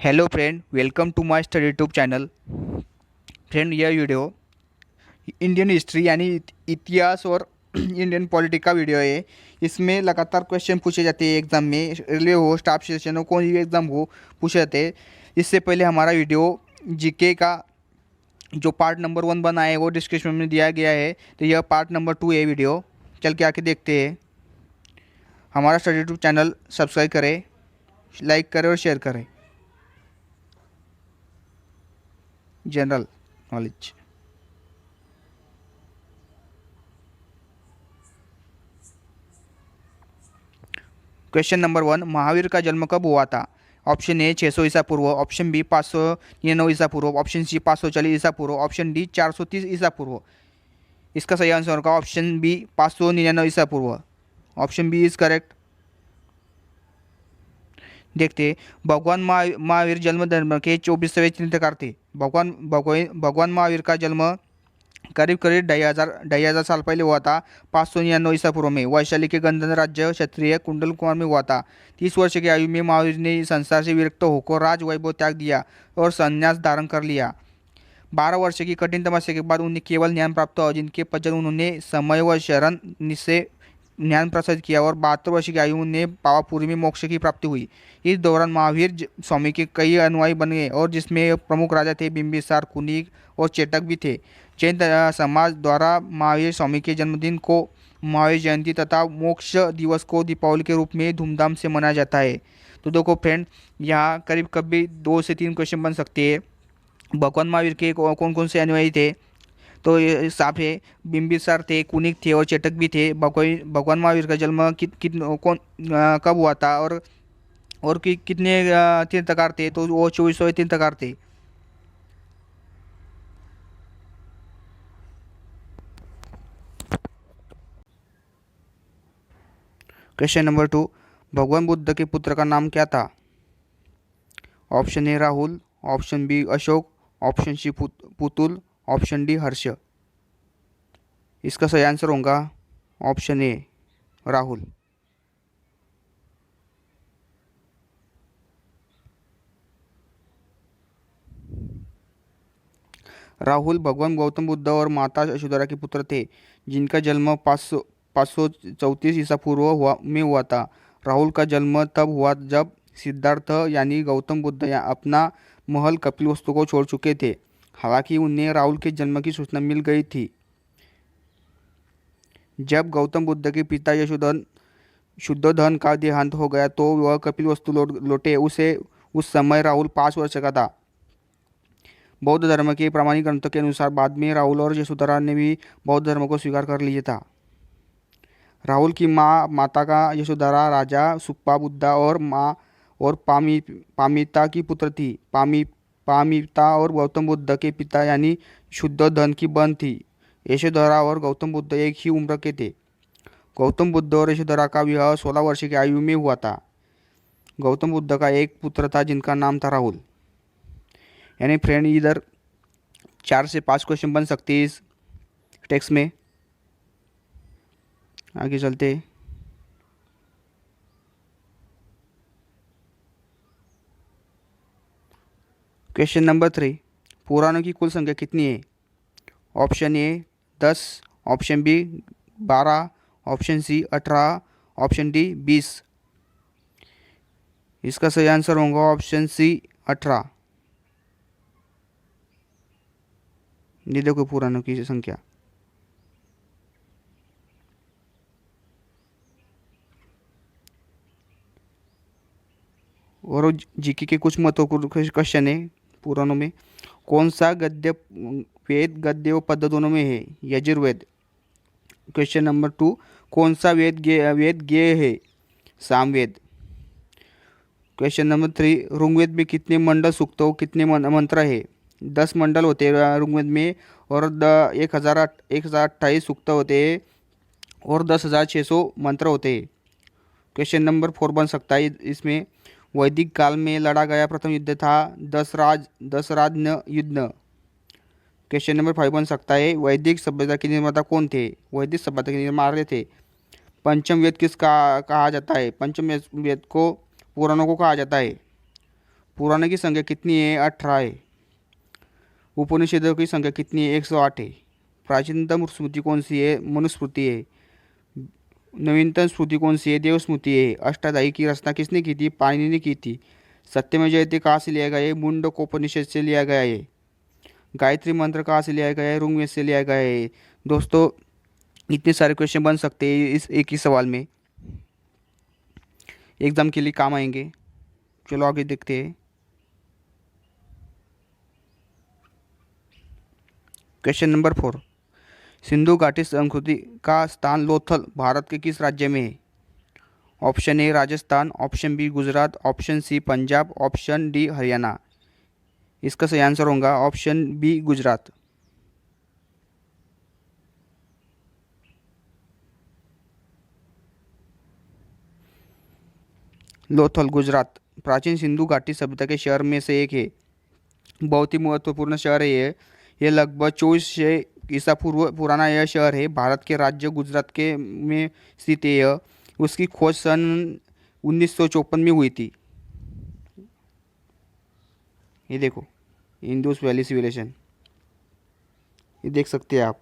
Hello friend, welcome to my study YouTube channel. Friend, यह video Indian history यानी इतिहास और इंडियन पॉलिटिक्स का वीडियो है। इसमें लगातार क्वेश्चन पूछे जाते हैं एग्जाम में, रेलवे हो, स्टाफ सिलेक्शन हो, कोई भी एग्जाम हो, पूछे जाते हैं। इससे पहले हमारा वीडियो जीके का जो पार्ट नंबर 1 बना है वो डिस्क्रिप्शन में दिया गया है, तो यह पार्ट नंबर 2 है वीडियो। चल के आके देखते हैं। हमारा स्टडी यूट्यूब चैनल सब्सक्राइब करें, लाइक करें और शेयर करें। General knowledge. Question number 1, Mahavir का जन्म कब हुआ था? ऑप्शन ए 600 ईसा पूर्व, ऑप्शन बी 599 ईसा पूर्व, ऑप्शन सी 540 ईसा पूर्व, ऑप्शन डी 430 ईसा पूर्व। इसका सही आंसर होगा ऑप्शन बी 599 ईसा पूर्व। Option B is correct. देखते, भगवान महावीर जन्म धर्म के 24वें तीर्थंकर थे। भगवान महावीर का जन्म करीब करीब 2500 साल पहले हुआ था। 599 ईसा पूर्व में वैशाली के गंधर्व राज्य क्षत्रिय कुंडल कुमार में हुआ था। 30 वर्ष की आयु में महावीर ने संसार से विरक्त होकर राज वैभव त्याग दिया और संन्यास धारण कर लिया। 12 वर्ष की कठिन तपस्या के बाद उन्हें केवल ज्ञान प्राप्त हुआ, जिनके पश्चात उन्होंने समय व शरण से ज्ञान प्रसाद किया और 72 वर्ष की आयु में पावापुरी में मोक्ष की प्राप्ति हुई। इस दौरान महावीर स्वामी के कई अनुयायी बन गए और जिसमें प्रमुख राजा थे बिंबिसार, कुनिक और चेटक भी थे। जैन समाज द्वारा महावीर स्वामी के जन्मदिन को महावीर जयंती तथा मोक्ष दिवस को दीपावली के रूप में धूमधाम से मनाया जाता है। तो देखो फ्रेंड, यहाँ करीब कभी 2 से 3 क्वेश्चन बन सकते हैं। भगवान महावीर के कौन कौन से अनुयायी थे? तो ये साफ है, बिंबिसार थे, कुनिक थे और चेटक भी थे। भगवान महावीर का जन्म कब हुआ था और कितने तीर्थंकर थे? तो वो 2400 तीर्थंकर थे। क्वेश्चन नंबर 2, भगवान बुद्ध के पुत्र का नाम क्या था? Option A Rahul, option B Ashok, option C Putul, option D Harsh. इसका सही आंसर होगा ऑप्शन ए राहुल। राहुल भगवान गौतम बुद्ध और माता यशोधरा के पुत्र थे, जिनका जन्म 534 ईसा पूर्व में हुआ था। राहुल का जन्म तब हुआ जब सिद्धार्थ यानी गौतम बुद्ध अपना महल कपिलवस्तु को छोड़ चुके थे। हालांकि उन्हें राहुल के जन्म की सूचना मिल गई थी जब गौतम बुद्ध के पिता शुद्धोधन का देहांत हो गया, तो वह कपिलवस्तु लौटे। उस समय राहुल 5 वर्ष का था। बौद्ध धर्म के प्रामाणिक ग्रंथों के अनुसार बाद में राहुल और यशोधरा ने भी बौद्ध धर्म को स्वीकार कर लिया था। राहुल की माता का यशोधरा राजा सुप्पा बुद्धा और पामिता की पुत्र थी। पामिता और गौतम बुद्ध के पिता यानी शुद्धोधन की बहन थी। यशोधरा और गौतम बुद्ध एक ही उम्र के थे। गौतम बुद्ध और यशोधरा का विवाह 16 वर्ष की आयु में हुआ था। गौतम बुद्ध का एक पुत्र था जिनका नाम था राहुल। यानी फ्रेंड, इधर 4 से 5 क्वेश्चन बन सकते हैं इस टेक्स्ट में। आगे चलते। क्वेश्चन नंबर 3, पुराणों की कुल संख्या कितनी है? Option A 10, option B 12, option C 18, option D 20। इसका सही आंसर होगा ऑप्शन सी 18। ये देखो पुराणों की संख्या। और जीके के कुछ महत्वपूर्ण क्वेश्चन है पुराणों में। कौन सा वेद गद्य व पद्य दोनों में है? यजुर्वेद। क्वेश्चन नंबर 2, कौन सा वेद गेय है? सामवेद। क्वेश्चन नंबर 3, ऋग्वेद में कितने मंडल सूक्तों कितने मंत्र है? 10 मंडल होते हैं ऋग्वेद में और 1028 सूक्त होते हैं और 10,600 मंत्र होते हैं। क्वेश्चन नंबर 4 बन सकता है इसमें। वैदिक काल में लड़ा गया प्रथम युद्ध था दशराज युद्ध। क्वेश्चन नंबर 5 बन सकता है। वैदिक सभ्यता के निर्माता कौन थे? वैदिक सभ्यता के निर्माता थे। पंचम वेद कहा जाता है? पंचम वेद को पुराणों को कहा जाता है। पुराणों की संख्या कितनी है? 18 है। उपनिषदों की संख्या कितनी है? 108 है। प्राचीनतम स्मृति कौन सी है? मनुस्मृति है। नवीनतम स्मृति कौन सी है? देवस्मृति है। अष्टाध्यायी की रचना किसने की थी? पाणिनि ने की थी। सत्यमेव जयते कहाँ से लिया गया है? मुंडकोपनिषद से लिया गया है। गायत्री मंत्र कहाँ से लिया गया है? ऋग्वेद से लिया गया है। दोस्तों, इतने सारे क्वेश्चन बन सकते हैं इस एक ही सवाल में, एग्जाम के लिए काम आएंगे। चलो आगे देखते हैं। क्वेश्चन नंबर 4, सिंधु घाटी संस्कृति का स्थान लोथल भारत के किस राज्य में है? Option A Rajasthan, option B Gujarat, option C Punjab, option D Haryana. इसका सही आंसर होगा ऑप्शन बी गुजरात। लोथल गुजरात प्राचीन सिंधु घाटी सभ्यता के शहर में से एक है। बहुत ही महत्वपूर्ण शहर है ये लगभग 2400 ईसा पूर्व पुराना यह शहर है। भारत के राज्य गुजरात के में स्थित है यह। उसकी खोज सन 1954 में हुई थी। ये देखो, इंडस वैली सिविलाइजेशन, ये देख सकते हैं आप।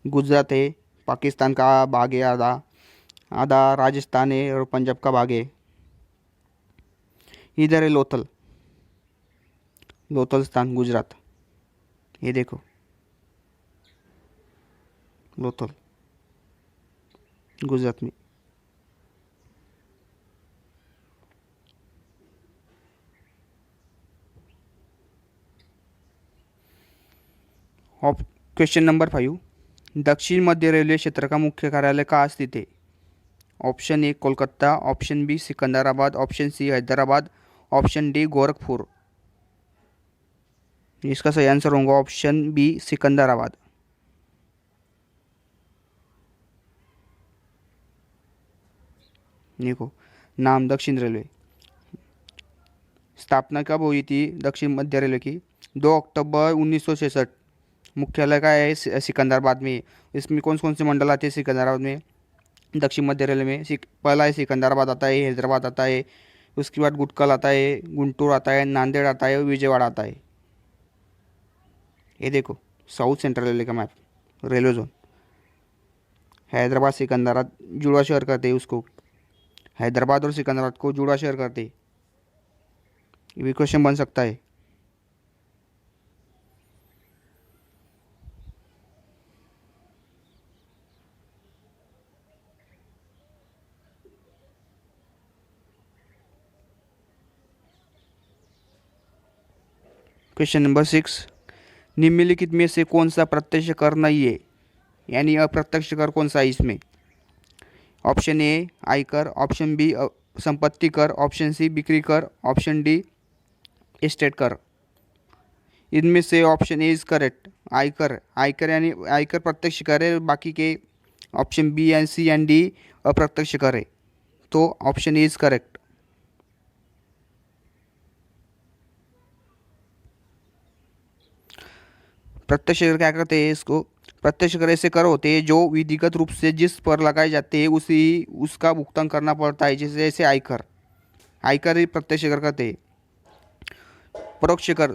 गुजरात है, पाकिस्तान का भाग है आधा, आधा राजस्थान है और पंजाब का भाग है। इधर है लोथल, लोथल स्थान गुजरात। ये देखो लोथल गुजरात में। क्वेश्चन नंबर 5, दक्षिण मध्य रेलवे क्षेत्र का मुख्य कार्यालय कहाँ स्थित है? Option A Kolkata, option B Secunderabad, option C Hyderabad, option D Gorakhpur. इसका सही आंसर होगा ऑप्शन बी सिकंदराबाद। देखो, नाम दक्षिण रेलवे, स्थापना कब हुई थी दक्षिण मध्य रेलवे की? 2 अक्टूबर 1966। मुख्यालय का है सिकंदराबाद में। इसमें कौन कौन से मंडल आते हैं सिकंदराबाद में? दक्षिण मध्य रेलवे में पहला है सिकंदराबाद आता है, हैदराबाद आता है, उसके बाद गुटकल आता है, गुंटूर आता है, नांदेड़ आता है और विजयवाड़ा आता है। ये देखो साउथ सेंट्रल रेलवे का map, railway zone. Hyderabad Secunderabad जुड़वा शहर करते हैं उसको, हैदराबाद और सिकंदराबाद को जुड़वा शहर करते हैं। ये भी क्वेश्चन बन सकता है। क्वेश्चन नंबर 6, निम्नलिखित में से कौन सा प्रत्यक्ष कर नहीं है, यानी अप्रत्यक्ष कर कौन सा है इसमें? ऑप्शन ए आयकर, ऑप्शन बी संपत्ति कर, ऑप्शन सी बिक्री कर, ऑप्शन डी एस्टेट कर। इनमें से ऑप्शन ए इज करेक्ट, आयकर। आयकर यानी आयकर प्रत्यक्ष कर है, बाकी के option B and C and D अप्रत्यक्ष कर है। तो ऑप्शन ए इज करेक्ट। प्रत्यक्ष कर क्या करते हैं इसको? प्रत्यक्ष कर ऐसे कर होते हैं जो विधिगत रूप से जिस पर लगाए जाते हैं उसी उसका भुगतान करना पड़ता है, जैसे जैसे आयकर। आयकर ही प्रत्यक्ष कर करते हैं। परोक्ष कर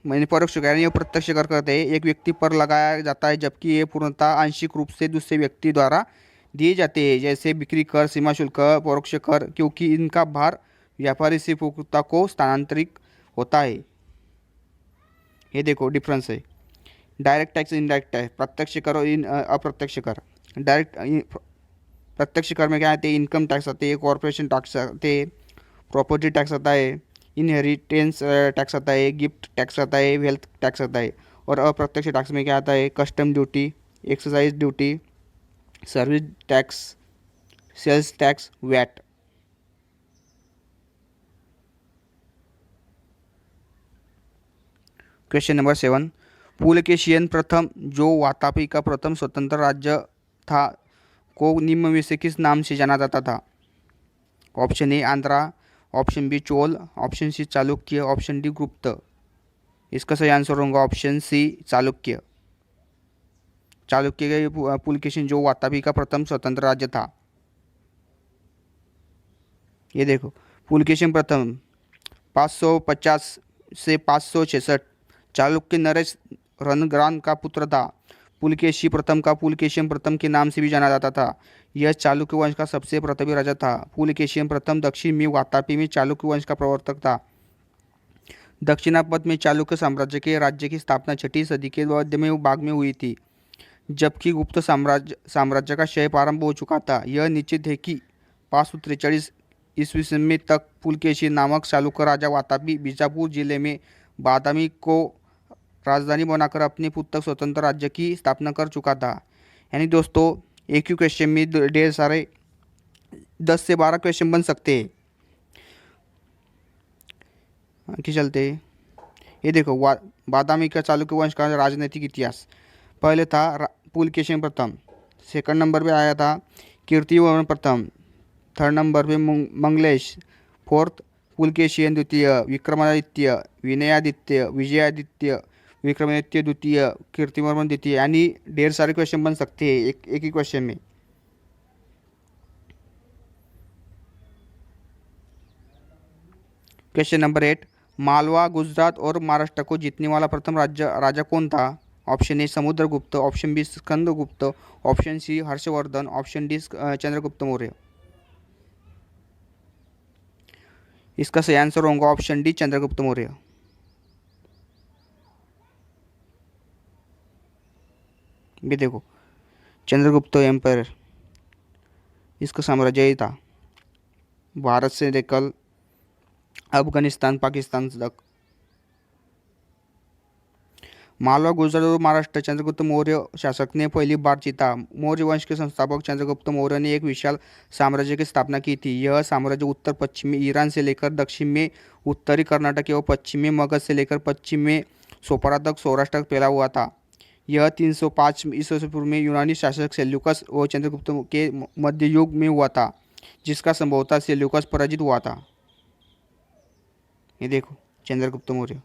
मैंने परोक्ष कर यानी प्रत्यक्ष कर करते हैं एक व्यक्ति पर लगाया जाता है, जबकि ये पूर्णतः आंशिक रूप से दूसरे व्यक्ति द्वारा दिए जाते हैं, जैसे बिक्री कर, सीमा शुल्क, परोक्ष कर, क्योंकि इनका भार व्यापारी से उपभोक्ता को स्थानांतरित होता है। ये देखो डिफरेंस है। डायरेक्ट टैक्स, इनडायरेक्ट टैक्स, प्रत्यक्ष कर और अप्रत्यक्ष कर। डायरेक्ट प्रत्यक्ष कर में क्या आते हैं? इनकम टैक्स आते हैं, कॉर्पोरेशन टैक्स आते हैं, प्रॉपर्टी टैक्स आता है, इनहेरिटेंस टैक्स आता है, गिफ्ट टैक्स आता है, वेल्थ टैक्स आता है। और अप्रत्यक्ष टैक्स में क्या आता है? Custom duty, excise duty, service tax, sales tax, VAT. Question number 7, Pulakeshin प्रथम जो वातापी का प्रथम स्वतंत्र राज्य था को निम्न में से किस नाम से जाना जाता था? Option A Andhra, option B Chola, option C Chalukya, option D Gupta. इसका सही आंसर होगा ऑप्शन सी चालुक्य। चालुक्य के पुलकेशिन जो वातापी का प्रथम स्वतंत्र राज्य था। ये देखो पुलकेशिन प्रथम 550 से 566। चालुक्य नरेश रणग्रान का पुत्र था। पुलकेशी प्रथम का पुलकेशियन प्रथम के नाम से भी जाना जाता था। यह चालुक्य वंश का सबसे प्रतापी राजा था। पुलकेशियन प्रथम दक्षिण में वातापी में चालुक्य वंश का प्रवर्तक था। दक्षिणापथ में चालुक्य साम्राज्य के राज्य की स्थापना 6वीं सदी के मध्य में भाग में हुई थी, जबकि गुप्त साम्राज्य का क्षय प्रारंभ हो चुका था। यह निश्चित है कि 543 ईस्वी सन में तक पुलकेशी नामक चालुक्य राजा वातापी बीजापुर जिले में बादामी को राजधानी बनाकर अपने खुद तक स्वतंत्र राज्य की स्थापना कर चुका था। यानी दोस्तों एक ही क्वेश्चन में ढेर सारे 10 से 12 क्वेश्चन बन सकते हैं। आगे चलते हैं। ये देखो बादामी का चालुक्य वंश का राजनीतिक इतिहास। पहले था पुलकेशिन प्रथम, सेकंड नंबर पे आया था कीर्तिवर्मन प्रथम, थर्ड नंबर पे मंगलेश, फोर्थ पुलकेशियन द्वितीय, विक्रमादित्य, विनयादित्य, विजयादित्य, विक्रमादित्य द्वितीय, कीर्तिवर्मन द्वितीय। यानी ढेर सारे क्वेश्चन बन सकते हैं एक ही क्वेश्चन में। क्वेश्चन नंबर 8, मालवा, गुजरात और महाराष्ट्र को जीतने वाला प्रथम राजा कौन था? Option A Samudragupta, option B Skandagupta, option C Harshavardhana, option D Chandragupta Maurya. इसका सही आंसर होगा ऑप्शन डी चंद्रगुप्त मौर्य। भी देखो चंद्रगुप्त एम्पायर, इसका साम्राज्य ही था भारत से लेकर अफगानिस्तान पाकिस्तान तक। मालवा, गुजरात और महाराष्ट्र चंद्रगुप्त मौर्य शासक ने पहली बार जीता। मौर्य वंश के संस्थापक चंद्रगुप्त मौर्य ने एक विशाल साम्राज्य की स्थापना की थी। यह साम्राज्य उत्तर पश्चिमी ईरान से लेकर दक्षिण में उत्तरी कर्नाटक एवं पश्चिम में मगध से लेकर पश्चिम में सोपारा तक सौराष्ट्र तक फैला हुआ था। यह 305 ईस्वी पूर्व में यूनानी शासक सेल्यूकस और चंद्रगुप्त के मध्य युग में हुआ था, जिसका संभवतः सेल्यूकस पराजित हुआ था। ये देखो चंद्रगुप्त मौर्य।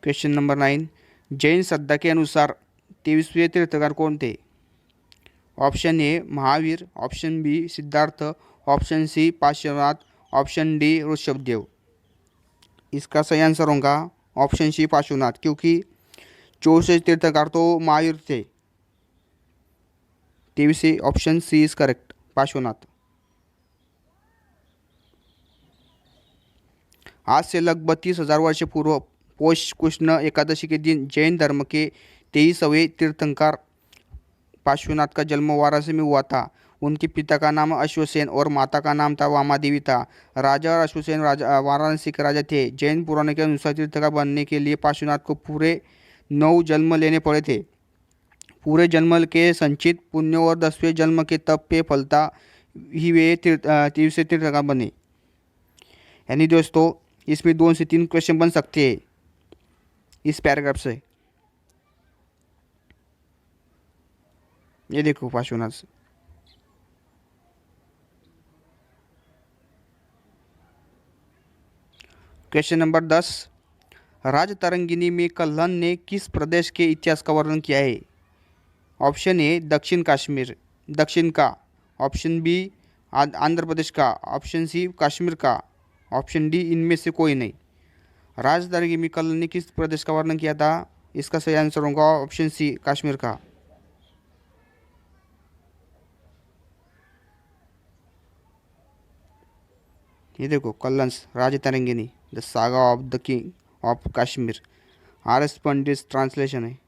क्वेश्चन नंबर 9, जैन श्रद्धा के अनुसार 23वें तीर्थंकर कौन थे? Option A Mahavir, option B Siddhartha, option C Parshvanath, option D Rishabhdev. इसका सही आंसर होगा ऑप्शन सी पार्श्वनाथ, क्योंकि 24 तीर्थंकर तो महावीर थे। 23 option C is correct, Parshvanath. आज से लगभग 30,000 वर्ष पूर्व पौष कृष्ण एकादशी के दिन जैन धर्म के 23वें तीर्थंकर पार्श्वनाथ का जन्म वाराणसी में हुआ था। उनके पिता का नाम अश्वसेन और माता का नाम था वामादेवी था। राजा और अश्वसेन वाराणसी के राजा थे। जैन पुराण के अनुसार तीर्थंकर बनने के लिए पार्श्वनाथ को पूरे 9 जन्म लेने पड़े थे। पूरे जन्म के संचित पुण्य और 10वें जन्म के तप पे फलता ही वे 23वें तीर्थंकर बने। यानी दोस्तों इसमें 2 से 3 क्वेश्चन बन सकते हैं इस पैराग्राफ से। ये देखो पार्श्वनाथ से। क्वेश्चन नंबर 10, राजतरंगिणी में कल्हण ने किस प्रदेश के इतिहास का वर्णन किया है? ऑप्शन ए दक्षिण कश्मीर, दक्षिण का, ऑप्शन बी आंध्र प्रदेश का, ऑप्शन सी कश्मीर का, ऑप्शन डी इनमें से कोई नहीं। राजतरंगिणी में कल्हण ने किस प्रदेश का वर्णन किया था? इसका सही आंसर होगा ऑप्शन सी कश्मीर का। ये देखो Kalhana Rajatarangini the saga of the king of Kashmir, RS. Pandit translation है।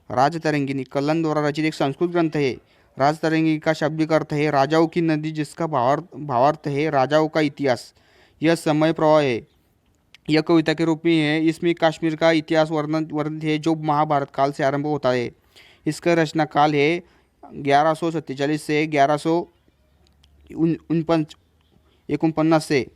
राजतरंगिणी कल्हण द्वारा रचित एक संस्कृत ग्रंथ है। राजतरंगिणी का शाब्दिक अर्थ है राजाओं की नदी, जिसका भावार्थ है राजाओं का इतिहास। यह समय प्रवाह है। यह कविता के रूप में है। इसमें कश्मीर का इतिहास वर्णित है जो महाभारत काल से आरंभ होता है। इसका रचना काल है 1147 से 1149 से।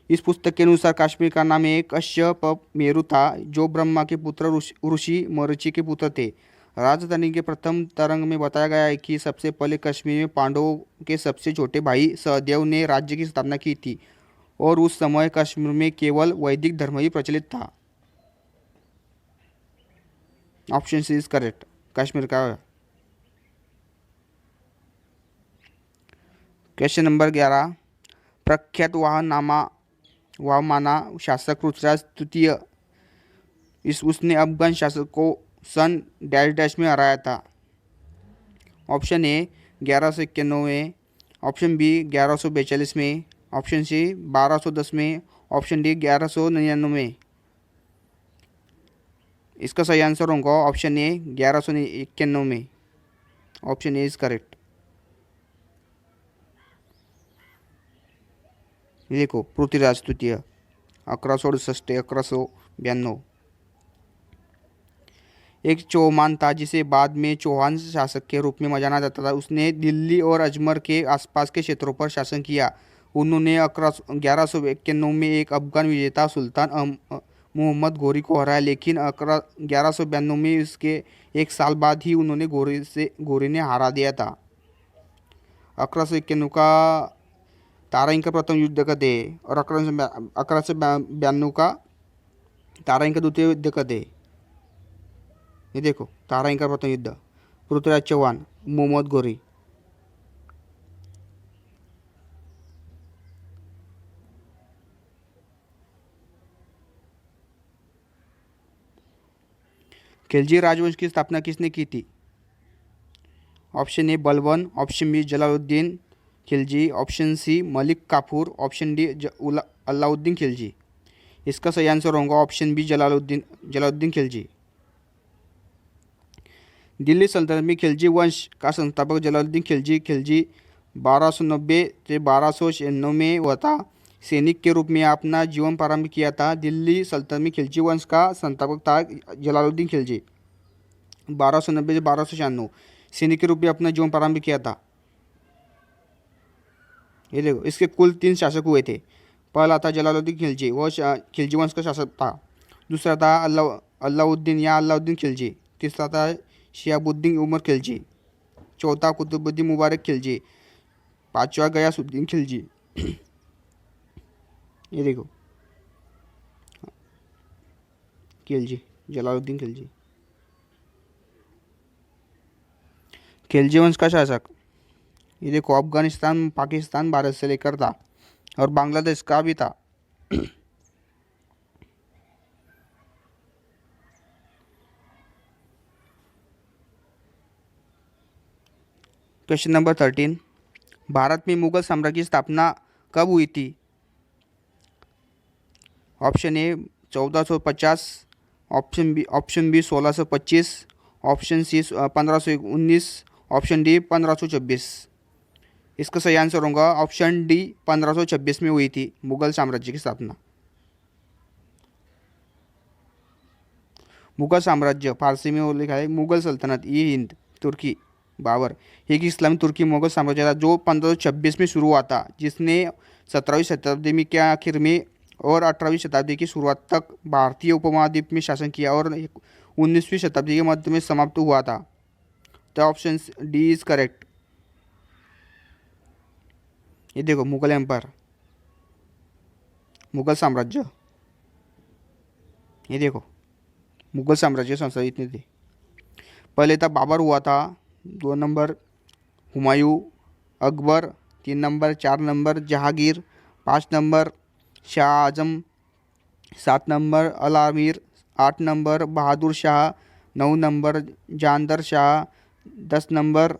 इस पुस्तक के अनुसार कश्मीर का नाम एक कश्यपमेरु था, जो ब्रह्मा के पुत्र ऋषि मरीचि के पुत्र थे। राजतरंगिणी के प्रथम तरंग में बताया गया है कि सबसे पहले कश्मीर में पांडवों के सबसे छोटे भाई सहदेव ने राज्य की स्थापना की थी और उस समय कश्मीर में केवल वैदिक धर्म ही प्रचलित था। Option C is correct, Kashmir का। क्वेश्चन नंबर 11, प्रख्यात वाहमाना शासक पृथ्वीराज तृतीय उसने अफगान शासक को सन डैश डैश में हराया था। ऑप्शन ए 1191 में, ऑप्शन बी 1142 में, ऑप्शन सी 1210 में, ऑप्शन डी 1199 में। इसका सही आंसर होगा ऑप्शन ए 1191 में। Option A is correct. देखो पृथ्वीराज तृतीय 1168 1192। एक चौहान था जिसे बाद में चौहान शासक के रूप में जाना जाता था। उसने दिल्ली और अजमेर के आसपास के क्षेत्रों पर शासन किया। उन्होंने 1191 में एक अफगान विजेता सुल्तान मोहम्मद घोरी को हराया, लेकिन 1192 में इसके एक साल बाद ही उन्होंने घोरी ने हरा दिया था। 1191 का ताराइन का प्रथम युद्ध कधी आहे और 1192 का ताराइन का द्वितीय युद्ध कधी आहे? ये देखो ताराइन का प्रथम युद्ध पृथ्वीराज चौहान मोहम्मद घोरी। खिलजी राजवंश की स्थापना किसने की थी? Option A Balban, option B Jalaluddin Khilji, option C Malik Kafur, option D Alauddin Khilji. इसका सही आंसर होगा ऑप्शन बी जलालुद्दीन खिलजी। दिल्ली सल्तनत में खिलजी वंश का संस्थापक जलालुद्दीन खिलजी 1290 से 1296 में हुआ था। सैनिक के रूप में अपना जीवन प्रारंभ किया था। दिल्ली सल्तनत में खिलजी वंश का संस्थापक था जलालुद्दीन खिलजी। 1290 से 1296 सैनिक के रूप में अपना जीवन प्रारंभ किया था। ये देखो इसके कुल 3 शासक हुए थे। पहला था जलालुद्दीन खिलजी, वह खिलजी वंश का शासक था। दूसरा था अलाउद्दीन खिलजी। तीसरा था शिहाबुद्दीन उमर खिलजी। चौथा कुतुबुद्दीन मुबारक खिलजी। पांचवा गयासुद्दीन खिलजी। ये देखो खिलजी जलालुद्दीन खिलजी। खिलजी वंश का शासक ये देखो अफगानिस्तान, पाकिस्तान, भारत से लेकर था और बांग्लादेश का भी था। क्वेश्चन नंबर 13, भारत में मुगल साम्राज्य की स्थापना कब हुई थी? Option A 1450, option B 1625, option C 1519, option D 1526। इसका सही आंसर होगा ऑप्शन डी 1526 में हुई थी मुगल साम्राज्य की स्थापना। मुगल साम्राज्य फारसी में लिखा है मुगल सल्तनत ई हिंद तुर्की बाबर, एक इस्लामी तुर्की मुगल साम्राज्य था जो 1526 में शुरू हुआ था, जिसने 17वीं शताब्दी में के आखिर में और 18वीं शताब्दी की शुरुआत तक भारतीय उपमहाद्वीप में शासन किया और 19वीं शताब्दी के मध्य में समाप्त हुआ था। तो ऑप्शन डी इज करेक्ट। ये देखो मुगल एम्पायर, मुगल साम्राज्य। ये देखो मुगल साम्राज्य संस्था इतनी थी। पहले था बाबर हुआ था, 2 number Humayun, Akbar 3 number, 4 number Jahangir, 5 number Shah Azam, 7 number अल आमिर, 8 number Bahadur Shah, 9 number Jahandar Shah, 10 number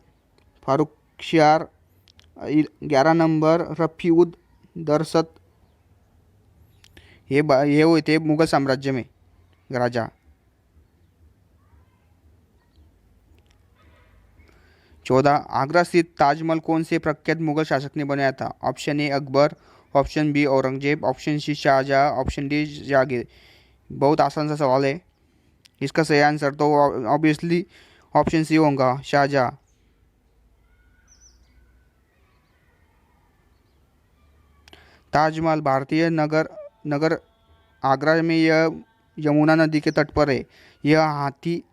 Farrukhsiyar, 11 number रफ़ीउद दरसत। ये हुए थे मुगल साम्राज्य में राजा। 14 आगरा स्थित ताजमहल कौन से प्रख्यात मुगल शासक ने बनाया था? Option A Akbar, option B Aurangzeb, option C Shahjahan, option D Jahangir. बहुत आसान सा सवाल है। इसका सही आंसर तो ऑब्वियसली ऑप्शन सी होगा शाहजहाँ। ताजमहल भारतीय नगर आगरा में यह यमुना नदी के तट पर है। यह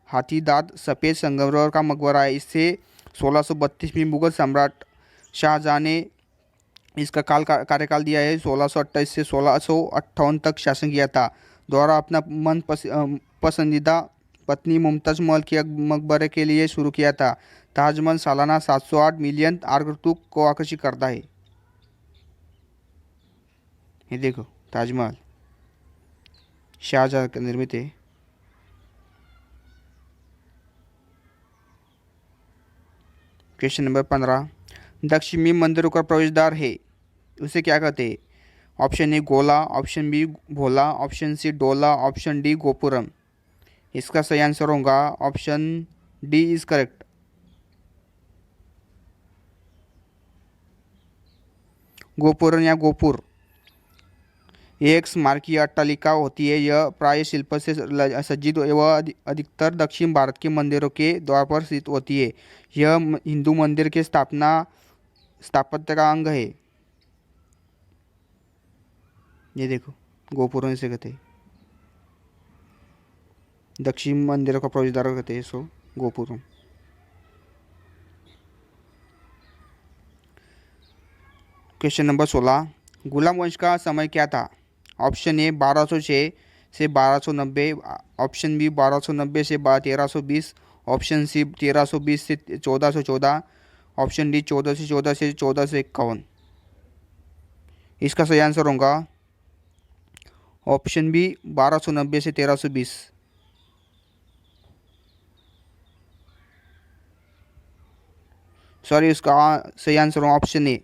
हाथी दांत सफ़ेद संगमरमर का मकबरा है। इससे 1632 में मुगल सम्राट शाहजहाँ ने इसका कार्यकाल दिया है। 1628 से 1658 तक शासन किया था। द्वारा अपना पसंदीदा पत्नी मुमताज़ महल के मकबरे के लिए शुरू किया था? ताजमहल सालाना 708 मिलियन आगंतुक को आकर्षित करता है। ये देखो, ताजमहल शाहजहां का निर्मित है। क्वेश्चन नंबर 15, दक्षिणी मंदिरों का प्रवेश द्वार है, उसे क्या कहते हैं? ऑप्शन ए गोला, ऑप्शन बी भोला, ऑप्शन सी डोला, ऑप्शन डी गोपुरम। इसका सही आंसर होगा option D is correct. Gopuram या गोपुर एक स्मारकीय अट्टालिका होती है। यह प्राय शिल्प से सज्जित एवं अधिकतर दक्षिण भारत के मंदिरों के द्वार पर स्थित होती है। यह हिंदू मंदिर के स्थापत्य का अंग है। ये देखो, गोपुरम इसे कहते हैं, दक्षिण मंदिरों का प्रवेश द्वार कहते हैं सो गोपुरम। क्वेश्चन नंबर 16, गुलाम वंश का समय क्या था? ऑप्शन ए 1206 से 1290, ऑप्शन बी 1290 से 1320, ऑप्शन सी 1320 से 1414, ऑप्शन डी 1414 से 1451। इसका सही आंसर होगा ऑप्शन बी 1290 से 1320। सॉरी, इसका सही आंसर होगा ऑप्शन ए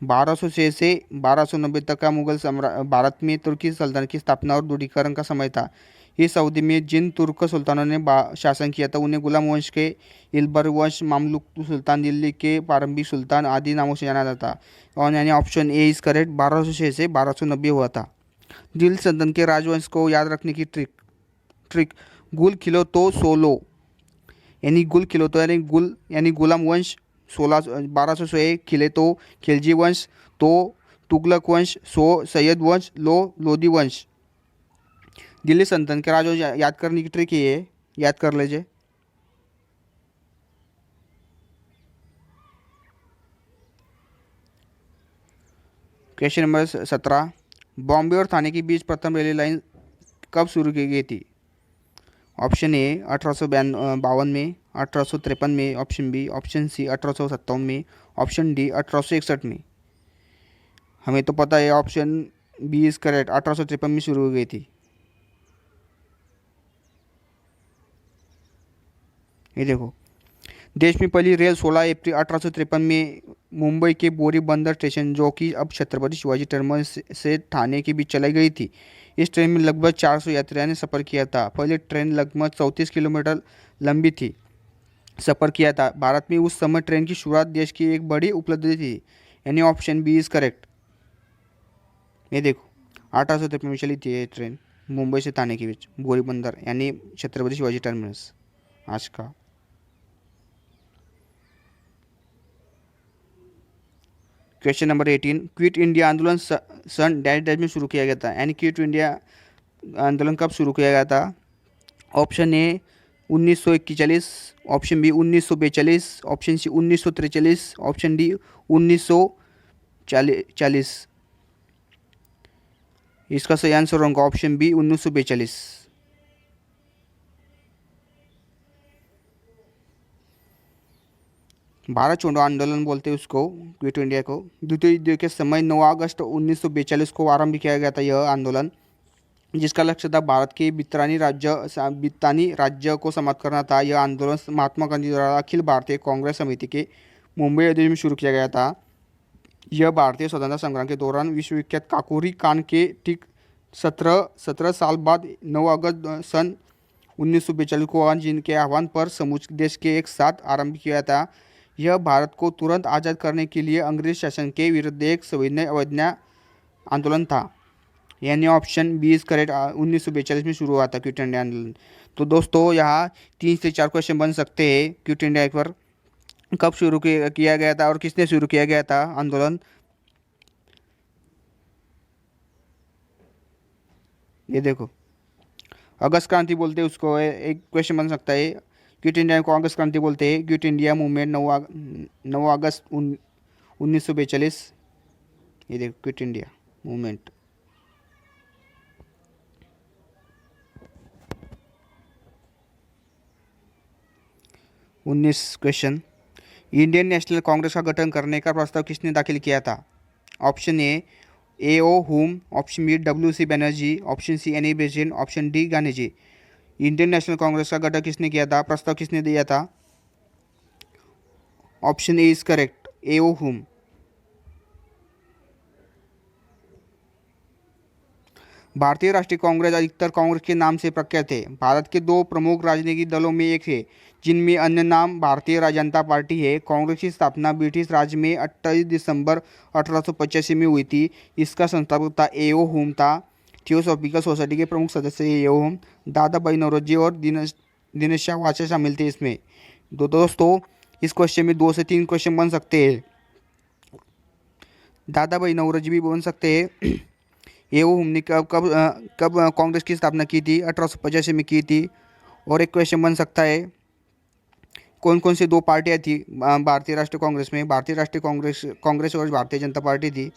1206 से 1290 तक का मुगल भारत में तुर्की सल्तनत की स्थापना और दृढ़ीकरण का समय था। इस अवधि में जिन तुर्क सुल्तानों ने शासन किया था उन्हें गुलाम वंश के, इल्बर वंश, मामलुक सुल्तान, दिल्ली के प्रारंभिक सुल्तान आदि नामों से जाना जाता। और यानी ऑप्शन ए इज करेक्ट, 1206 से 1290 हुआ था। दिल्ली सल्तनत के राजवंश को याद रखने की ट्रिक गुल खिलो तो सोलो, यानी गुल खिलो तो यानी गुलाम वंश 1206, खिले तो खिलजी वंश, तो तुगलक वंश, सो सैयद वंश, लोधी वंश। दिल्ली सल्तनत के राजवंश याद करने की ट्रिक ये है, याद कर लीजिए। क्वेश्चन नंबर 17, बॉम्बे और थाने के बीच प्रथम रेलवे लाइन कब शुरू की गई थी? ऑप्शन ए 1852 में, 1853 में, ऑप्शन बी, ऑप्शन सी 1857 में, ऑप्शन डी 1861 में। हमें तो पता है ऑप्शन बी इज करेक्ट, 1853 में शुरू हो गई थी। ये देखो, देश में पहली रेल 16 अप्रैल 1853 में मुंबई के बोरी बंदर स्टेशन, जो कि अब छत्रपति शिवाजी टर्मिनस से ठाणे के बीच चलाई गई थी। इस ट्रेन में लगभग 400 यात्रियों ने सफ़र किया था। पहले ट्रेन लगभग 34 किलोमीटर लंबी थी, सफ़र किया था। भारत में उस समय ट्रेन की शुरुआत देश की एक बड़ी उपलब्धि थी, यानी ऑप्शन बी इज करेक्ट। ये देखो, 1853 में चली थी ये ट्रेन मुंबई से ठाणे के बीच, बोरी बंदर यानी छत्रपति शिवाजी टर्मिनस आज का। क्वेश्चन नंबर 18, क्विट इंडिया आंदोलन सन डैश डैश में शुरू किया गया था, यानी क्विट इंडिया आंदोलन कब शुरू किया गया था? Option A 1941, option B 1942, option C 1943, option D 1940। इसका सही आंसर होगा ऑप्शन बी 1942। भारत छोड़ो आंदोलन बोलते हैं उसको, क्विट इंडिया को। द्वितीय युद्ध के समय 9 अगस्त 1942 को आरंभ किया गया था यह आंदोलन, जिसका लक्ष्य था भारत के बितानी राज्य को समाप्त करना था। यह आंदोलन महात्मा गांधी द्वारा अखिल भारतीय कांग्रेस समिति के मुंबई अधिवेशन में शुरू किया गया था। यह भारतीय स्वतंत्रता संग्राम के दौरान विश्वविख्यात काकोरी कांड के ठीक 17 साल बाद 9 अगस्त सन 1942 को जिनके आह्वान पर समूचे देश के एक साथ आरंभ किया था। यह भारत को तुरंत आज़ाद करने के लिए अंग्रेज शासन के विरुद्ध एक सविनय अवज्ञा आंदोलन था, यानी ऑप्शन बी इज करेक्ट। 1942 में शुरू हुआ था क्विट इंडिया आंदोलन। तो दोस्तों, यहाँ 3 से 4 क्वेश्चन बन सकते हैं क्विट इंडिया पर। कब शुरू किया गया था और किसने शुरू किया गया था आंदोलन? ये देखो, अगस्त क्रांति बोलते हैं उसको, एक क्वेश्चन बन सकता है। क्विट इंडिया को अगस्त क्रांति बोलते हैं। क्विट इंडिया मूवमेंट 9 अगस्त 1942। ये देखो, quit India movement. 19 question, Indian National Congress का गठन करने का प्रस्ताव किसने दाखिल किया था? Option A O Hume, option B W C Banerjee, option C Annie Besant, option D Gandhi ji. Indian National Congress का गठन किसने किया था, प्रस्ताव किसने दिया था? Option A is correct, A O Hume. भारतीय राष्ट्रीय कांग्रेस अधिकतर कांग्रेस के नाम से प्रख्यात है। भारत के दो प्रमुख राजनीतिक दलों में एक है, जिनमें अन्य नाम भारतीय जनता पार्टी है। कांग्रेस की स्थापना ब्रिटिश राज में 28 दिसंबर 1885 में हुई थी। इसका संस्थापक था ए ओ हुम था। थियोसॉफिकल सोसाइटी के प्रमुख सदस्य ए ओ हुम, दादा भाई नौरोजी और दिनेश शाह वाचे शामिल थे इसमें। दोस्तों, इस क्वेश्चन में 2 से 3 क्वेश्चन बन सकते हैं। दादा भाई नौरोजी भी बन सकते हैं। ये वो हमने कब कांग्रेस की स्थापना की थी? 1885 में की थी। और एक क्वेश्चन बन सकता है, कौन कौन सी 2 पार्टियां थी भारतीय राष्ट्रीय कांग्रेस में? भारतीय राष्ट्रीय कांग्रेस और भारतीय जनता पार्टी थी।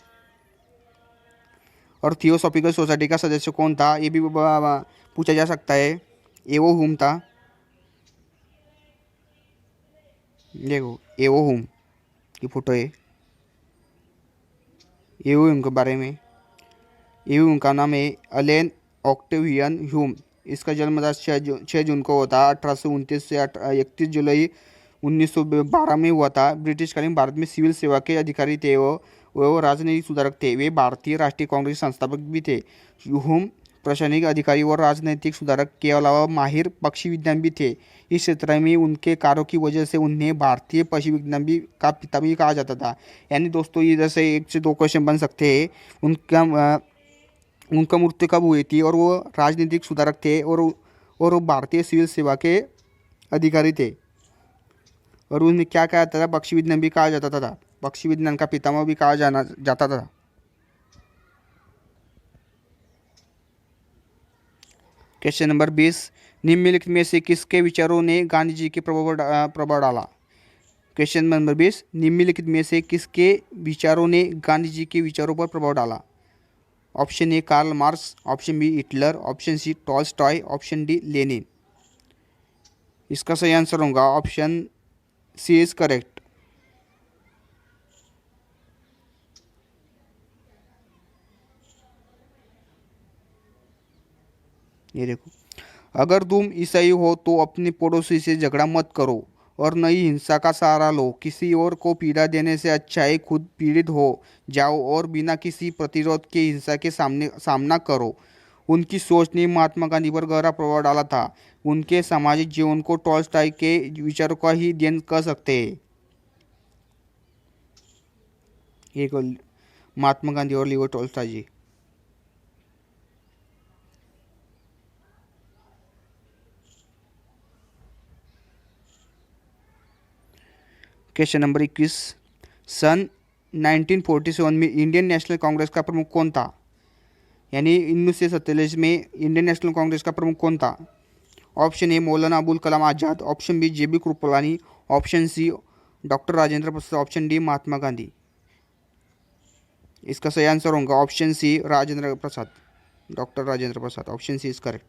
और थियोसॉफिकल सोसाइटी का सदस्य कौन था, ये भी पूछा जा सकता है। एवो हुम था। देखो एवो हुम की फोटो है, एवो हुम के बारे में। एवं उनका नाम है अलेन ऑक्टेवियन ह्यूम। इसका जन्म 6 जून को हुआ था। 1829 से 31 जुलाई 1912 में हुआ था। ब्रिटिशकालीन भारत में सिविल सेवा के अधिकारी थे। वो राजनीतिक सुधारक थे। वे भारतीय राष्ट्रीय कांग्रेस संस्थापक भी थे। ह्यूम प्रशासनिक अधिकारी और राजनीतिक सुधारक के अलावा माहिर पक्षी विज्ञान भी थे। इस क्षेत्र में उनके कार्यों की वजह से उन्हें भारतीय पशु विज्ञान भी का पिता भी कहा जाता था। यानी दोस्तों, इधर से 1 से 2 क्वेश्चन बन सकते हैं। उनका मृत्यु कब हुई थी, और वो राजनीतिक सुधारक थे, और वो भारतीय सिविल सेवा के अधिकारी थे। और उन्हें क्या कहा जाता था? पक्षी विज्ञान भी कहा जाता था। पक्षी विज्ञान का पितामह भी कहा जाना जाता था। क्वेश्चन नंबर 20, निम्नलिखित में से किसके विचारों ने गांधी जी के प्रभाव डाला? क्वेश्चन नंबर 20, निम्नलिखित में से किसके विचारों ने गांधी जी के विचारों पर प्रभाव डाला? Option A Karl Marx, option B Hitler, option C Tolstoy, option D Lenin. इसका सही आंसर होगा ऑप्शन सी इज करेक्ट। ये देखो, अगर तुम ईसाई हो तो अपने पड़ोसी से झगड़ा मत करो और नई हिंसा का सहारा लो। किसी और को पीड़ा देने से अच्छा है खुद पीड़ित हो जाओ और बिना किसी प्रतिरोध के हिंसा के सामना करो। उनकी सोच ने महात्मा गांधी पर गहरा प्रभाव डाला था। उनके सामाजिक जीवन को टॉल्स्टॉय के विचारों का ही देन कह सकते हैं। एक महात्मा गांधी और लियो टॉल्स्टॉय जी। क्वेश्चन नंबर 21, सन 1947 में इंडियन नेशनल कांग्रेस का प्रमुख कौन था? यानी 1947 में इंडियन नेशनल कांग्रेस का प्रमुख कौन था? Option A Maulana Abul Kalam Azad, option B JB Kripalani, option C doctor Rajendra Prasad, option D Mahatma Gandhi. इसका सही आंसर होगा option C Rajendra Prasad, doctor Rajendra Prasad. Option C is correct.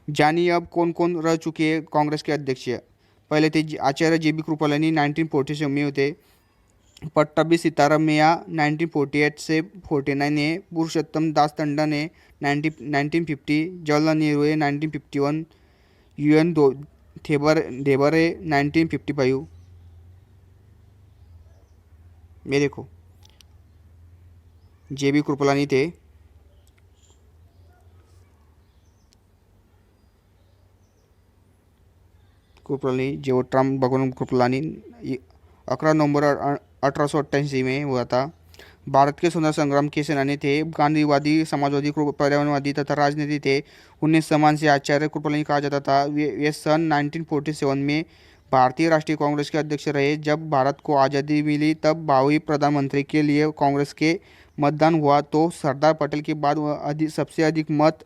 जानिए अब कौन कौन रह चुके हैं कांग्रेस के अध्यक्ष। पहले थे आचार्य जेबी कृपलानी, 1947 में होते। पट्टाभी सीतारामैया 1948 से 49 है। पुरुषोत्तम दास टंडन है 1950। जवाहरलाल नेहरू है 1951। UN देबर है 1955। ये देखो, जेबी कृपलानी थे। कृपलानी जेवोट्राम भगवान कृपलानी 11 नवंबर 1888 में हुआ था। भारत के स्वतंत्रता संग्राम के सेनानी थे। गांधीवादी, समाजवादी, पर्यावरणवादी तथा राजनीति थे। उन्हें सम्मान से आचार्य कृपलानी कहा जाता था। वे सन 1947 में भारतीय राष्ट्रीय कांग्रेस के अध्यक्ष रहे। जब भारत को आज़ादी मिली तब भावी प्रधानमंत्री के लिए कांग्रेस के मतदान हुआ तो सरदार पटेल के बाद सबसे अधिक मत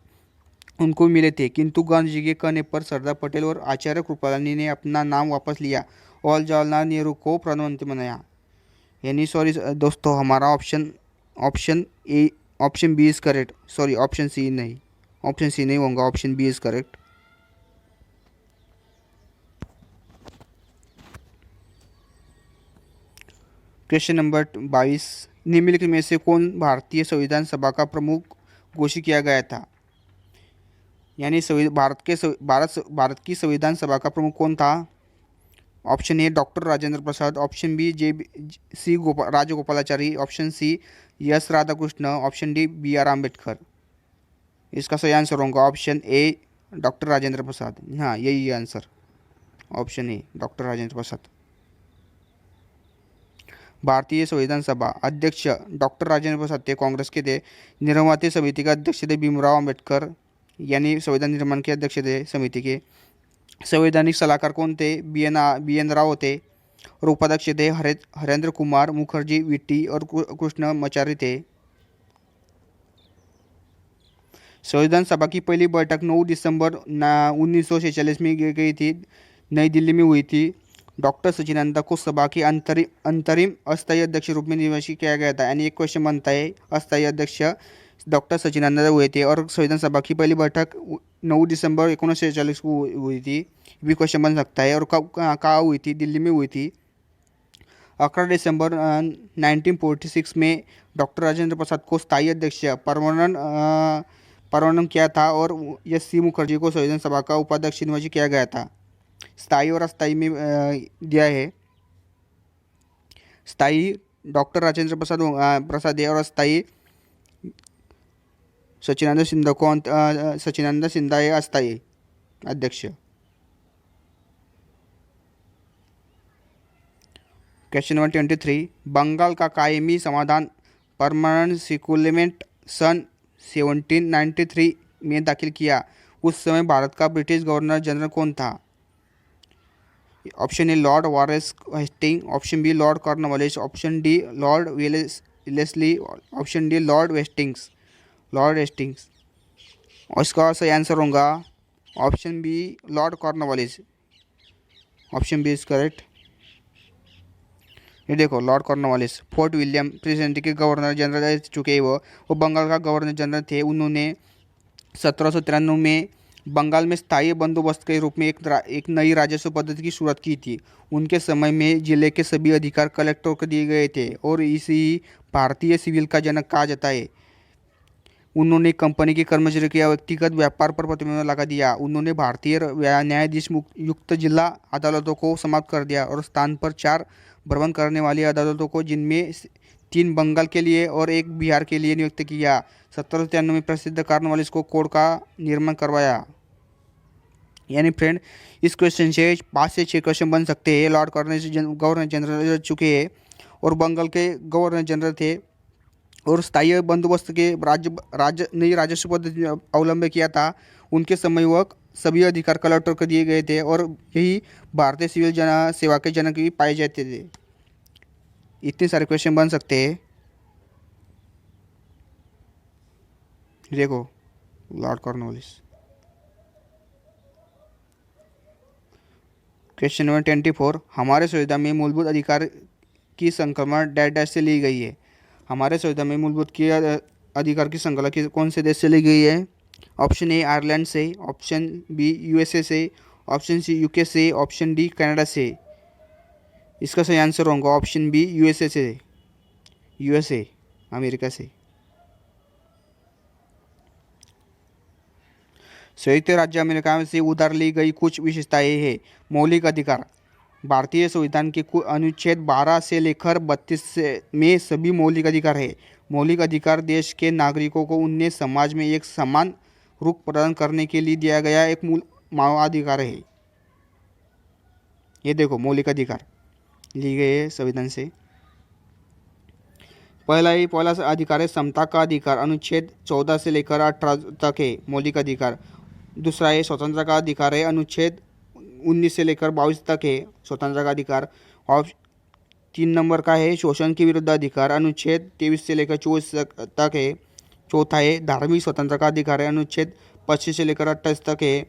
उनको मिले थे, किंतु गांधी जी के कहने पर सरदार पटेल और आचार्य कृपलानी ने अपना नाम वापस लिया और जवाहरलाल नेहरू को प्रधानमंत्री बनाया। यानी सॉरी दोस्तों, हमारा option B is correct. Sorry, option C नहीं होगा, option B is correct. Question number 22, निम्नलिखित में से कौन भारतीय संविधान सभा का प्रमुख घोषित किया गया था? यानी भारत की संविधान सभा का प्रमुख कौन था? Option A doctor Rajendra Prasad, option B C Rajagopalachari, option C S Radhakrishna, option D B R Ambedkar. इसका सही आंसर होगा option A doctor Rajendra Prasad. हाँ, यही answer, option A doctor Rajendra Prasad. भारतीय संविधान सभा अध्यक्ष डॉक्टर राजेंद्र प्रसाद थे, कांग्रेस के थे। निर्माती समिति के अध्यक्ष थे भीमराव अंबेडकर, यानी संविधान निर्माण के अध्यक्ष थे समिति के। संवैधानिक सलाहकार कौन थे? बी एन राव थे। और उपाध्यक्ष थे हरेंद्र कुमार मुखर्जी विट्टी और कृष्णमाचारी थे। संविधान सभा की पहली बैठक 9 दिसंबर 1946 में गई थी, नई दिल्ली में हुई थी। डॉक्टर सचिदानंद को सभा के अंतरिम अस्थायी अध्यक्ष रूप में निर्वाचित किया गया था। यानी एक क्वेश्चन बनता है, अस्थायी अध्यक्ष डॉक्टर सचिदानंद हुए थे और संविधान सभा की पहली बैठक 9 दिसंबर 1946 को हुई थी, भी क्वेश्चन बन सकता है। और कहाँ हुई थी? दिल्ली में हुई थी। 11 दिसंबर 1946 में डॉक्टर राजेंद्र प्रसाद को स्थायी अध्यक्ष परमानन किया था और एस सी मुखर्जी को संविधान सभा का उपाध्यक्ष निर्वाचित किया गया था। स्थायी और अस्थायी में दिया है। स्थायी डॉक्टर राजेंद्र प्रसाद है और अस्थायी सचिदानंद सिन्हा है अस्थायी अध्यक्ष। क्वेश्चन नंबर 23, बंगाल का कायमी समाधान परमानेंट सेटलमेंट सन 1793 में दाखिल किया। उस समय भारत का ब्रिटिश गवर्नर जनरल कौन था? Option A Lord Warren Hasting, option B Lord Cornwallis, option D Lord Wellesley, option D Lord Hastings. और इसका सही आंसर होगा option B Lord Cornwallis. Option B is correct. ये देखो, Lord Cornwallis Fort William president के governor general रह चुके हैं। वो बंगाल का गवर्नर जनरल थे। उन्होंने 1793 में बंगाल में स्थायी बंदोबस्त के रूप में एक नई राजस्व पद्धति की शुरुआत की थी। उनके समय में जिले के सभी अधिकार कलेक्टर को दिए गए थे और इसी भारतीय सिविल का जनक कहा जाता है। उन्होंने कंपनी के कर्मचारियों के व्यक्तिगत व्यापार पर प्रतिबंध लगा दिया। उन्होंने भारतीय न्यायाधीश युक्त जिला अदालतों को समाप्त कर दिया और स्थान पर 4 भ्रमण करने वाली अदालतों को, जिनमें 3 बंगाल के लिए और 1 बिहार के लिए, नियुक्त किया। 1793 में प्रसिद्ध कॉर्नवालिस को कोड का निर्माण करवाया। यानी फ्रेंड, इस क्वेश्चन से 5 से 6 क्वेश्चन बन सकते हैं। लॉर्ड गवर्नर जनरल रह चुके हैं और बंगाल के गवर्नर जनरल थे और स्थायी बंदोबस्त के नई राजस्व पद्धति अवलंब किया था। उनके समय वह सभी अधिकार कलेक्टर को दिए गए थे और यही भारतीय सिविल सेवा के जनक भी पाए जाते थे। इतने सारे क्वेश्चन बन सकते हैं। देखो, लॉर्ड कॉर्नवालिस। क्वेश्चन नंबर 24, हमारे संविधान में मूलभूत अधिकार की संकल्पना डैश से ली गई है। हमारे संविधान में मूलभूत की अधिकार की संकल्पना कौन से देश से ली गई है? ऑप्शन ए आयरलैंड से, ऑप्शन बी यूएसए से, ऑप्शन सी यूके से, ऑप्शन डी कनाडा से। इसका सही आंसर होगा ऑप्शन बी यूएसए से, यूएसए अमेरिका से। संयुक्त राज्य अमेरिका से उधार ली गई कुछ विशेषताएं हैं। मौलिक अधिकार, भारतीय संविधान के अनुच्छेद 12 से लेकर 32 में सभी मौलिक अधिकार है। मौलिक अधिकार देश के नागरिकों को उन्हें समाज में एक समान रुख प्रदान करने के लिए दिया गया एक मानवाधिकार है। ये देखो, मौलिक अधिकार ली गए है संविधान से। पहला अधिकार है समता का अधिकार, अनुच्छेद 14 से लेकर 18 तक है मौलिक अधिकार। दूसरा है स्वतंत्रता का अधिकार है, अनुच्छेद 19 से लेकर 22 तक है स्वतंत्रता का अधिकार। और 3 नंबर का है शोषण के विरुद्ध अधिकार, अनुच्छेद 23 से लेकर 24 तक है। चौथा है धार्मिक स्वतंत्रता का अधिकार है, अनुच्छेद 25 से लेकर 28 तक है।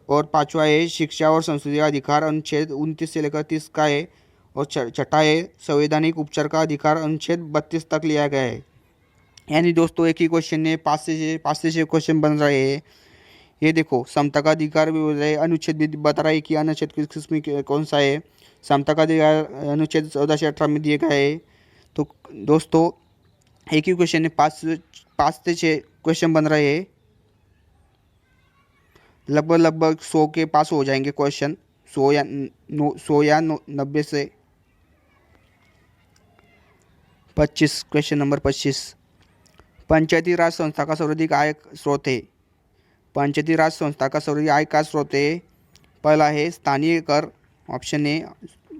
और 5वां है शिक्षा और संस्कृति का अधिकार, अनुच्छेद 29 से लेकर 30 का है। और छठा है संवैधानिक उपचार का अधिकार, अनुच्छेद 32 तक लिया गया है। यानी दोस्तों, एक ही क्वेश्चन में 5 से 6 क्वेश्चन बन रहे हैं। ये देखो समता का अधिकार भी हो जाए, अनुच्छेद भी बता रहा है कि अनुच्छेद किसमें कौन सा है। समता का अधिकार अनुच्छेद 14 से 18 में दिए गए है। तो दोस्तों एक ही क्वेश्चन है, 5 से 6 क्वेश्चन बन रहे हैं, लगभग 100 के पास हो जाएंगे क्वेश्चन, 100 या 90 से। 25 क्वेश्चन नंबर 25, पंचायती राज संस्था का सर्वाधिक आय स्रोत है। पंचायती राज संस्था का सर्वाधिक आय का स्रोत है, पहला है स्थानीय कर, ऑप्शन ए,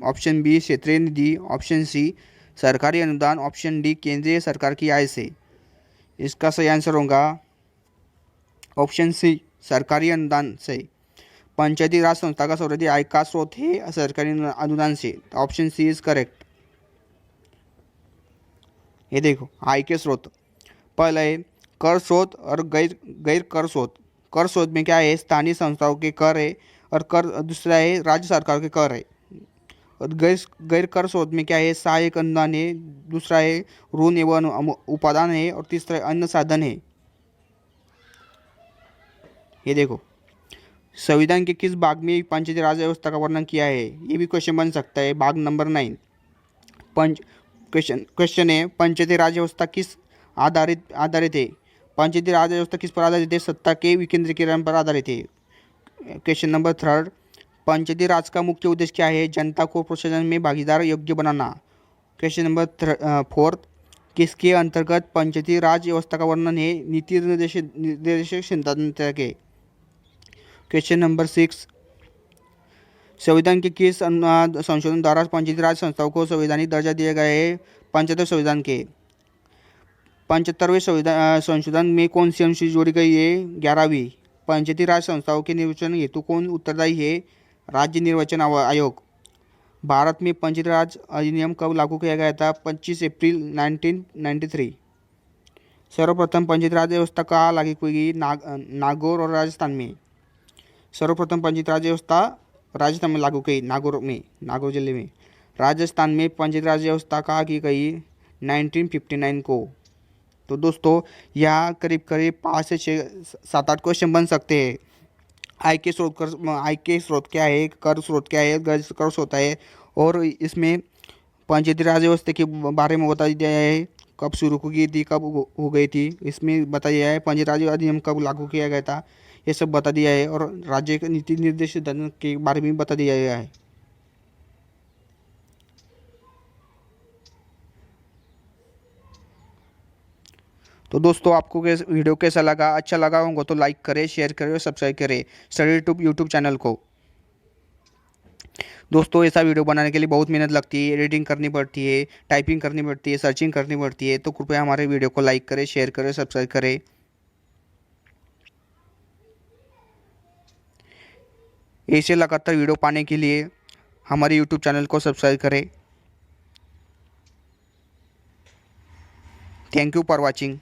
ऑप्शन बी क्षेत्रीय निधि, ऑप्शन सी सरकारी अनुदान, ऑप्शन डी केंद्रीय सरकार की आय से। इसका सही आंसर होगा ऑप्शन सी सरकारी अनुदान से। पंचायती राज संस्था का सर्वाधिक आय का स्रोत है सरकारी अनुदान से, ऑप्शन सी इज करेक्ट। ये देखो आय के स्रोत, पहला है कर स्रोत और गैर कर स्रोत। कर स्रोत में क्या है, स्थानीय संस्थाओं के कर है, और कर दूसरा है राज्य सरकार के कर है। और गैर कर स्रोत में क्या है, सहायक अनुदान है, दूसरा है ऋण एवं उपादान है, और तीसरा अन्य साधन है। ये देखो संविधान के किस भाग में पंचायती राज व्यवस्था का वर्णन किया है, ये भी क्वेश्चन बन सकता है। भाग नंबर 9 क्वेश्चन है पंचायती राज व्यवस्था किस आधारित है। पंचायती राज व्यवस्था किस पर आधारित है, सत्ता के विकेंद्रीकरण पर आधारित है। क्वेश्चन नंबर 3 पंचायती राज का मुख्य उद्देश्य क्या है, जनता को प्रशासन में भागीदार योग्य बनाना। क्वेश्चन नंबर 4 किसके अंतर्गत पंचायती राज व्यवस्था का वर्णन है, नीति निर्देशक सिद्धांत के। क्वेश्चन नंबर 6 संविधान के किस संशोधन द्वारा पंचायती राज संस्थाओं को संवैधानिक दर्जा दिया गया है, 75वें संविधान के। 75वें संशोधन में कौन सी अनुसूची जोड़ी गई है, 11वीं। पंचायती राज संस्थाओं के निर्वाचन हेतु कौन उत्तरदायी है, राज्य निर्वाचन आयोग। भारत में पंचायती राज अधिनियम कब लागू किया गया था, 25 अप्रैल 1993। सर्वप्रथम पंचायती राज व्यवस्था कहाँ लागू की गई, नागौर और राजस्थान में। सर्वप्रथम पंचायती राज व्यवस्था राजस्थान में लागू की, नागौर जिले में। राजस्थान में पंचायती राज व्यवस्था कहाँ की गई, 1959 को। तो दोस्तों यहाँ करीब 5 से 6 7 8 क्वेश्चन बन सकते हैं। आय के स्रोत क्या है, कर स्रोत क्या है, गैर कर स्रोत है, और इसमें पंचायती राज व्यवस्था के बारे में बता दिया है, कब शुरू की थी, कब हो गई थी, इसमें बता दिया है पंचायती राज अधिनियम कब लागू किया गया था, ये सब बता दिया है, और राज्य के नीति निर्देश के बारे में बता दिया गया है। तो दोस्तों आपको वीडियो कैसा लगा, अच्छा लगा होगा तो लाइक करें, शेयर करें और सब्सक्राइब करें स्टडी ट्यूब यूट्यूब चैनल को। दोस्तों ऐसा वीडियो बनाने के लिए बहुत मेहनत लगती है, एडिटिंग करनी पड़ती है, टाइपिंग करनी पड़ती है, सर्चिंग करनी पड़ती है, तो कृपया हमारे वीडियो को लाइक करें, शेयर करें, सब्सक्राइब करें। ऐसे लगातार वीडियो पाने के लिए हमारे यूट्यूब चैनल को सब्सक्राइब करें। Thank you for watching.